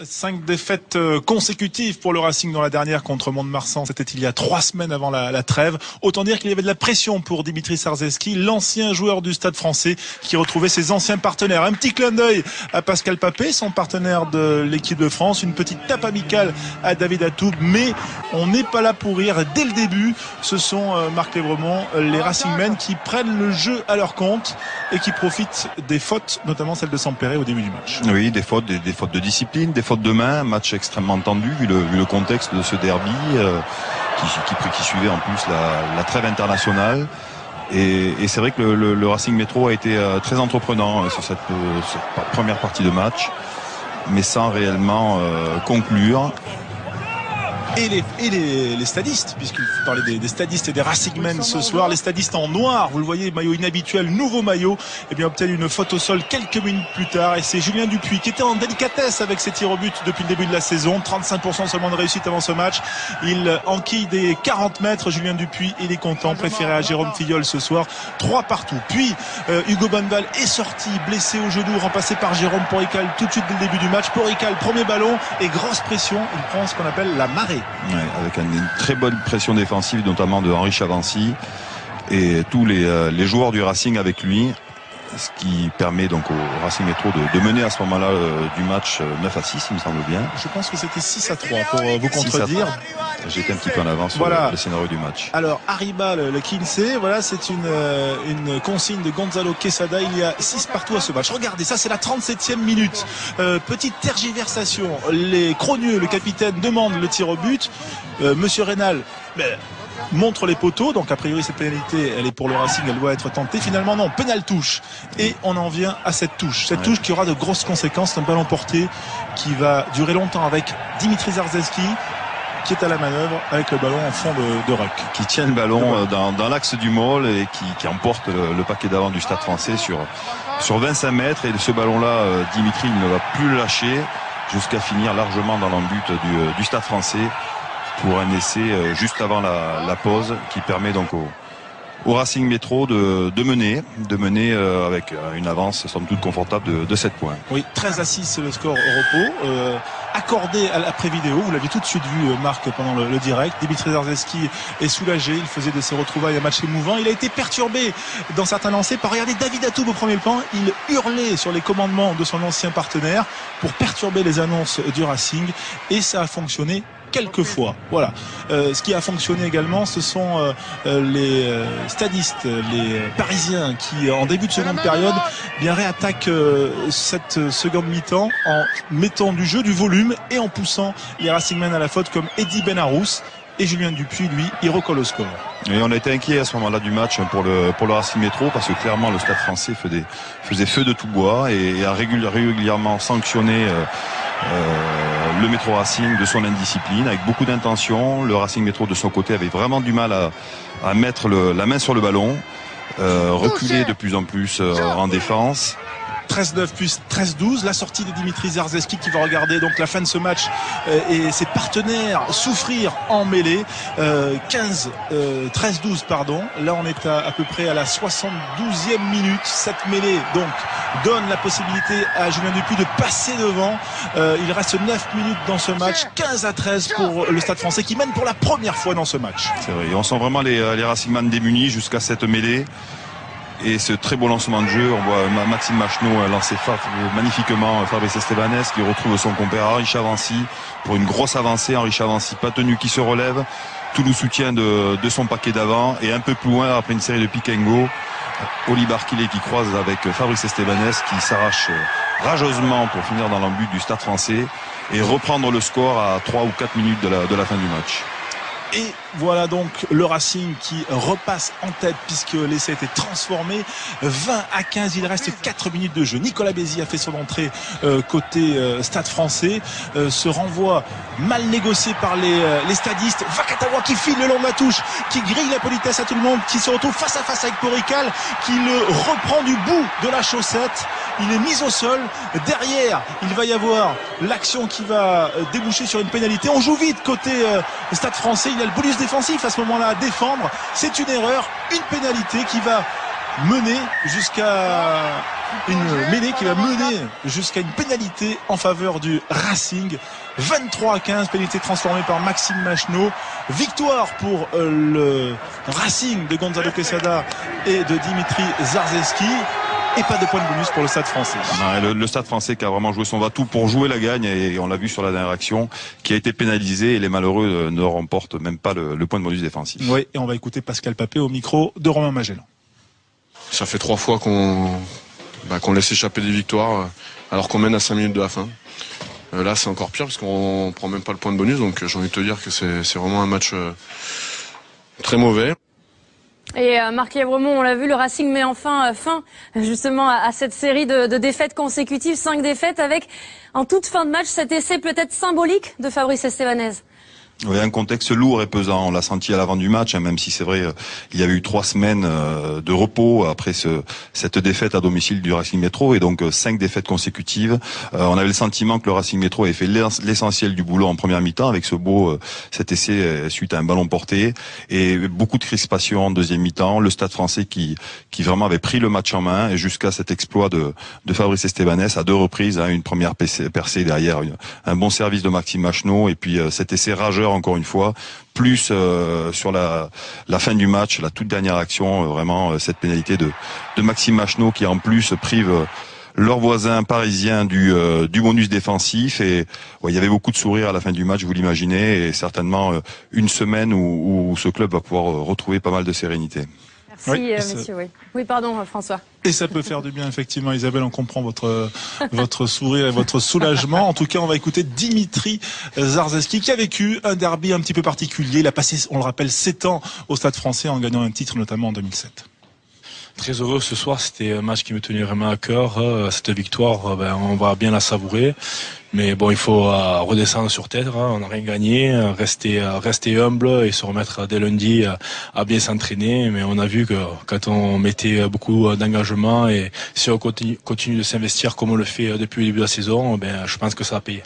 5 défaites consécutives pour le Racing dans la dernière contre Mont-de-Marsan. C'était il y a 3 semaines avant la trêve. Autant dire qu'il y avait de la pression pour Dimitri Sarzeski, l'ancien joueur du Stade français qui retrouvait ses anciens partenaires. Un petit clin d'œil à Pascal Papé, son partenaire de l'équipe de France. Une petite tape amicale à David Atoub. Mais on n'est pas là pour rire. Dès le début, ce sont, Marc Lévremont, les Racingmen qui prennent le jeu à leur compte et qui profitent des fautes, notamment celle de Sampere au début du match. Oui, des fautes de discipline, des fautes de main, match extrêmement tendu vu le contexte de ce derby qui suivait en plus la trêve internationale. Et c'est vrai que le Racing Métro a été très entreprenant sur cette première partie de match, mais sans réellement conclure. Et les stadistes, puisqu'il faut parler des stadistes et des Racingmen ce soir, les stadistes en noir, vous le voyez, maillot inhabituel, nouveau maillot, et bien obtiennent une faute au sol quelques minutes plus tard, et c'est Julien Dupuis qui était en délicatesse avec ses tirs au but depuis le début de la saison, 35% seulement de réussite avant ce match, il enquille des 40 mètres, Julien Dupuis, il est content, préféré à Jérôme Filleul ce soir, 3 partout. Puis Hugo Banval est sorti, blessé au genou, remplacé par Jérôme Porrical tout de suite dès le début du match. Porrical, premier ballon, et grosse pression, il prend ce qu'on appelle la marée. Ouais, avec une très bonne pression défensive, notamment de Henri Chavancy et tous les joueurs du Racing avec lui, ce qui permet donc au Racing Métro de mener à ce moment-là du match 9-6, il me semble bien. Je pense que c'était 6-3 pour vous contredire. J'étais un petit peu en avance sur le scénario du match. Alors Arriba, le Kinsey, voilà, c'est une consigne de Gonzalo Quesada. Il y a 6 partout à ce match. Regardez, ça c'est la 37e minute. Petite tergiversation. Les Crogneux, le capitaine, demande le tir au but. Monsieur Rénal montre les poteaux, donc a priori cette pénalité elle est pour le Racing, elle doit être tentée. Finalement non, pénal touche, et on en vient à cette touche qui aura de grosses conséquences. C'est un ballon porté qui va durer longtemps avec Dimitri Sarzeski qui est à la manœuvre avec le ballon en fond de ruck, qui tient le ballon dans l'axe du môle et qui emporte le paquet d'avant du Stade français sur 25 mètres, et ce ballon là Dimitri ne va plus le lâcher jusqu'à finir largement dans l'embut du Stade français pour un essai juste avant la pause qui permet donc au Racing Métro de mener avec une avance somme toute confortable de 7 points. Oui, 13-6 c'est le score au repos, accordé à l'après-vidéo, vous l'avez tout de suite vu Marc pendant le direct. Dimitri Sarzeski est soulagé, il faisait de ses retrouvailles un match émouvant, il a été perturbé dans certains lancers par, regardez, David Atoub au premier plan, il hurlait sur les commandements de son ancien partenaire pour perturber les annonces du Racing, et ça a fonctionné quelquefois. Voilà. Ce qui a fonctionné également, ce sont les stadistes, les Parisiens qui, en début de seconde période, bien réattaquent cette seconde mi-temps en mettant du jeu, du volume et en poussant les Racingmen à la faute, comme Eddy Benarous. Et Julien Dupuis, lui, il recolle au score. Et on a été inquiet à ce moment-là du match pour le Racing Métro, parce que clairement le Stade français faisait feu de tout bois et a régulièrement sanctionné le Métro Racing de son indiscipline avec beaucoup d'intention. Le Racing Métro de son côté avait vraiment du mal à mettre la main sur le ballon, reculer de plus en plus en défense. 13-9 plus 13-12, la sortie de Dimitri Sarzeski qui va regarder donc la fin de ce match et ses partenaires souffrir en mêlée. 13-12 pardon. Là on est à peu près à la 72e minute. Cette mêlée donc donne la possibilité à Julien Dupuis de passer devant. Il reste 9 minutes dans ce match, 15-13 pour le Stade français qui mène pour la première fois dans ce match. C'est vrai, et on sent vraiment les Racingman démunis jusqu'à cette mêlée. Et ce très beau lancement de jeu, on voit Maxime Machenaud lancer magnifiquement Fabrice Estebanez qui retrouve son compère Henri Chavancy pour une grosse avancée. Henri Chavancy pas tenu, qui se relève, tout le soutien de son paquet d'avant, et un peu plus loin après une série de pick and go, Oli Barquillet qui croise avec Fabrice Estebanez qui s'arrache rageusement pour finir dans l'embut du Stade français et reprendre le score à 3 ou 4 minutes de la fin du match. Et voilà donc le Racing qui repasse en tête puisque l'essai a été transformé. 20-15, il reste 4 minutes de jeu. Nicolas Bézi a fait son entrée côté Stade français. Ce renvoi mal négocié par les stadistes. Vakatawa qui file le long de la touche, qui grille la politesse à tout le monde, qui se retrouve face à face avec Porrical, qui le reprend du bout de la chaussette. Il est mis au sol. Derrière, il va y avoir l'action qui va déboucher sur une pénalité. On joue vite côté Stade français. Il y a le bonus défensif à ce moment-là à défendre. C'est une erreur, une pénalité qui va mener jusqu'à une mêlée qui va mener jusqu'à une pénalité en faveur du Racing. 23-15, pénalité transformée par Maxime Machenaud. Victoire pour le Racing de Gonzalo Quesada et de Dimitri Zarzeski. Et pas de point de bonus pour le Stade français. Non, le Stade français qui a vraiment joué son va-tout pour jouer la gagne, et on l'a vu sur la dernière action, qui a été pénalisé, et les malheureux ne remportent même pas le point de bonus défensif. Oui, et on va écouter Pascal Papé au micro de Romain Magellan. Ça fait 3 fois qu'on laisse échapper des victoires alors qu'on mène à 5 minutes de la fin. Là c'est encore pire parce qu'on prend même pas le point de bonus, donc j'ai envie de te dire que c'est vraiment un match très mauvais. Et Marc Yvremont, on l'a vu, le Racing met enfin fin justement à cette série de défaites consécutives, 5 défaites, avec en toute fin de match cet essai peut-être symbolique de Fabrice Estebanez. Oui, un contexte lourd et pesant. On l'a senti à l'avant du match, même si c'est vrai, il y avait eu 3 semaines de repos après cette défaite à domicile du Racing Métro, et donc 5 défaites consécutives. On avait le sentiment que le Racing Métro avait fait l'essentiel du boulot en première mi-temps avec cet essai suite à un ballon porté, et beaucoup de crispation en deuxième mi-temps. Le Stade français qui vraiment avait pris le match en main, et jusqu'à cet exploit de Fabrice Estebanez à 2 reprises, une première percée derrière, un bon service de Maxime Machenaud, et puis cet essai rageur encore une fois, plus sur la fin du match, la toute dernière action, vraiment cette pénalité de Maxime Machenaud qui en plus prive leurs voisins parisiens du bonus défensif. Et il y avait beaucoup de sourires à la fin du match, vous l'imaginez, et certainement une semaine où ce club va pouvoir retrouver pas mal de sérénité. Merci, messieurs. Oui, pardon, François. Et ça peut faire du bien, effectivement, Isabelle. On comprend votre sourire et votre soulagement. En tout cas, on va écouter Dimitri Zarzeski, qui a vécu un derby un petit peu particulier. Il a passé, on le rappelle, 7 ans au Stade français en gagnant un titre, notamment en 2007. Très heureux ce soir, c'était un match qui me tenait vraiment à cœur. Cette victoire, on va bien la savourer. Mais bon, il faut redescendre sur terre, on n'a rien gagné, rester humble et se remettre dès lundi à bien s'entraîner. Mais on a vu que quand on mettait beaucoup d'engagement, et si on continue de s'investir comme on le fait depuis le début de la saison, je pense que ça a payé.